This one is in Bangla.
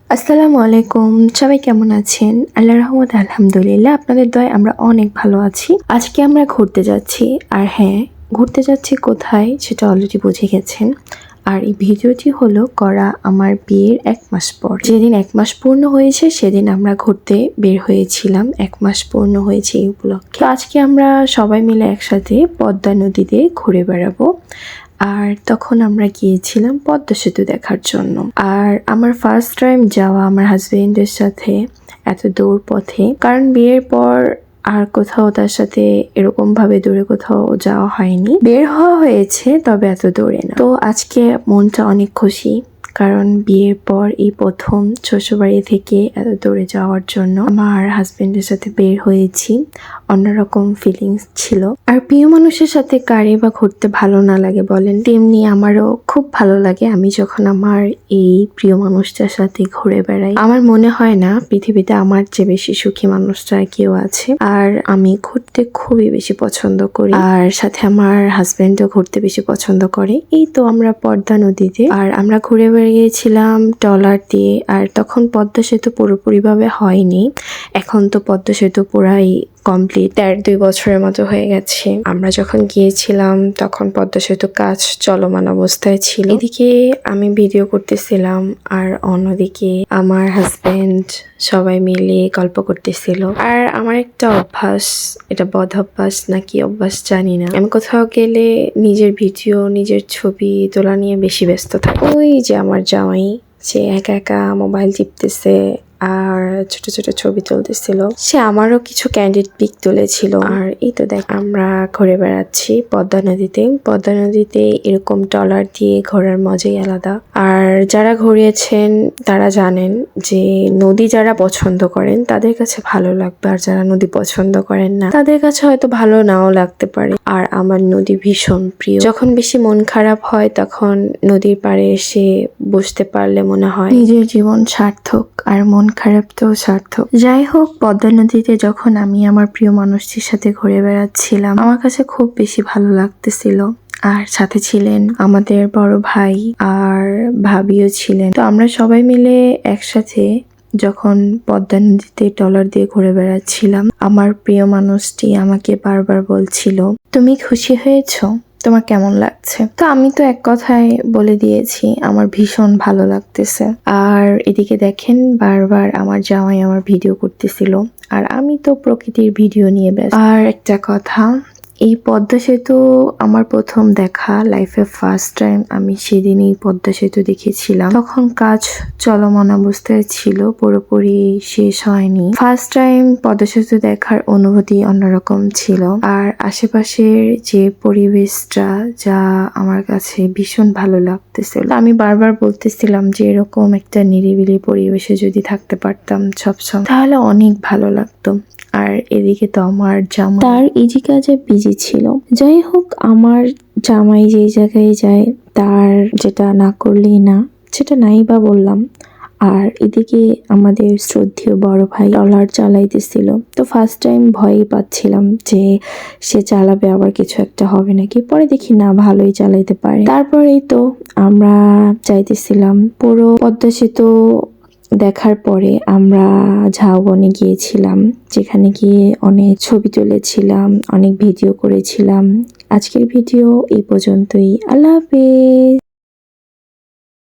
আসসালামু আলাইকুম। সবাই কেমন আছেন? আল্লাহর রহমতে আলহামদুলিল্লাহ, আপনাদের দয়ায় আমরা অনেক ভালো আছি। আজকে আমরা ঘুরতে যাচ্ছি, আর হ্যাঁ, ঘুরতে যাচ্ছি কোথায় সেটা অলরেডি বুঝে গেছেন। আর এই ভিডিওটি হলো করা আমার বিয়ের 1 মাস পর। যেদিন 1 মাস পূর্ণ হয়েছে সেদিন আমরা ঘুরতে বের হয়েছিলাম। 1 মাস পূর্ণ হয়েছে এই উপলক্ষে। তো আজকে আমরা সবাই মিলে একসাথে পদ্মা নদীতে ঘুরে বেড়াবো। আর তখন আমরা গিয়েছিলাম পদ্মা সেতু দেখার জন্য। আর আমার ফার্স্ট টাইম যাওয়া আমার হাজবেন্ডের সাথে এত দূর পথে, কারণ বিয়ের পর আর কোথাও তার সাথে এরকম ভাবে দূরে কোথাও যাওয়া হয়নি। বের হওয়া হয়েছে, তবে এত দূরে না। তো আজকে মনটা অনেক খুশি, কারণ বিয়ের পর এই প্রথম শ্বশুরবাড়ি থেকে এত দূরে যাওয়ার জন্য আমার হাজবেন্ডের সাথে বের হয়েছি। অন্যরকম ফিলিংস ছিল। আর প্রিয় মানুষের সাথে কারে বা ঘুরতে ভালো না লাগে বলেন? তেমনি আমারও খুব ভালো লাগে আমি যখন আমার এই প্রিয় মানুষটার সাথে ঘুরে বেড়াই। আমার মনে হয় না পৃথিবীতে আমার চেয়ে বেশি সুখী মানুষটা কেউ আছে। আর আমি ঘুরতে খুবই বেশি পছন্দ করি, আর সাথে আমার হাজবেন্ডও ঘুরতে বেশি পছন্দ করে। এই তো আমরা পদ্মা নদীতে, আর আমরা ঘুরে বেড়িয়েছিলাম ট্রলার দিয়ে। আর তখন পদ্মা সেতু পুরোপুরিভাবে হয়নি, এখন তো পদ্মা সেতু পুরাই কমপ্লিট। 1.5-2 বছরের মতো হয়ে গেছে। আমরা যখন গিয়েছিলাম তখন পদ্মা সেতু কাজ চলমান অবস্থায় ছিল। এদিকে আমি ভিডিও করতেছিলাম, আর অন্যদিকে আমার হাজবেন্ড সবাই মিলে গল্প করতেছিল। আর আমার একটা অভ্যাস, এটা বদ অভ্যাস নাকি অভ্যাস জানি না, আমি কোথাও গেলে নিজের ভিডিও, নিজের ছবি তোলা নিয়ে বেশি ব্যস্ত থাকি। ওই যে আমার জামাই, সে একা একা মোবাইল টিপতেছে আর ছোট ছোট ছবি তুলতেছিল। সে আমারও কিছু ক্যান্ডিড পিক তুলেছিল। আর এই তো দেখ, আমরা ঘুরে বেড়াচ্ছি পদ্মা নদীতে। পদ্মা নদীতে এরকম ট্রলার দিয়ে ঘোরার মজাই আলাদা। আর যারা ঘুরিয়েছেন তারা জানেন যে নদী যারা পছন্দ করেন তাদের কাছে ভালো লাগবে, আর যারা নদী পছন্দ করেন না তাদের কাছে হয়তো ভালো নাও লাগতে পারে। আর আমার নদী ভীষণ প্রিয়। যখন বেশি মন খারাপ হয় তখন নদীর পাড়ে এসে বসতে পারলে মনে হয় নিজের জীবন সার্থক, আর মন খারাপ তো সার্থক। যাই হোক, পদ্মা নদীতে যখন আমি আমার প্রিয় মানুষটির সাথে ঘুরে বেড়াচ্ছিলাম, আমার কাছে খুব বেশি ভালো লাগতেছিল। আর সাথে ছিলেন আমাদের বড় ভাই আর ভাবিও ছিলেন। তো আমরা সবাই মিলে একসাথে যখন পদ্মা নদীতে ট্রলার দিয়ে ঘুরে বেড়াচ্ছিলাম, আমার প্রিয় মানুষটি আমাকে বারবার বলছিল, তুমি খুশি হয়েছো? তোমার কেমন লাগছে? তো আমি তো এক কথায় বলে দিয়েছি আমার ভীষণ ভালো লাগতেছে। আর এদিকে দেখেন, বারবার আমার জামাই আমার ভিডিও করতেছিল, আর আমি তো প্রকৃতির ভিডিও নিয়ে ব্যস্ত। আর একটা কথা, এই পদ্মা সেতু আমার প্রথম দেখা, লাইফে ফার্স্ট টাইম আমি সেদিনই পদ্মা সেতু দেখেছিলাম। তখন কাজ চলমান অবস্থায় ছিল, পুরোপুরি শেষ হয়নি। ফার্স্ট টাইম পদ্মা সেতু দেখার অনুভূতি অন্যরকম ছিল। আর আশেপাশের যে পরিবেশটা, যা আমার কাছে ভীষণ ভালো লাগতেছিল। আমি বারবার বলতেছিলাম যে এরকম একটা নিরিবিলি পরিবেশে যদি থাকতে পারতাম সবসময়, তাহলে অনেক ভালো লাগতো। আর এদিকে তো আমার জামাই তার ইজি কাজে বিজি ছিল। যাই হোক, আমার জামাই যেই জায়গায় যায় তার যেটা না করলেই না, সেটা নাই বা বললাম। আর এদিকে আমাদের শ্রদ্ধেয় বড় ভাই ট্রলার চালাইতেছিল। তো ফার্স্ট টাইম ভয়ই পাচ্ছিলাম যে সে চালাবে আবার কিছু একটা হবে নাকি। পরে দেখি না, ভালোই চালাইতে পারে। তারপরেই তো আমরা চাইতেছিলাম পুরো পদ্মা সেতু দেখার পরে আমরা ঝাউবনে গিয়েছিলাম, যেখানে গিয়ে অনেক ছবি তুলেছিলাম, অনেক ভিডিও করেছিলাম। আজকের ভিডিও এই পর্যন্তই। আল্লাহ হাফেজ।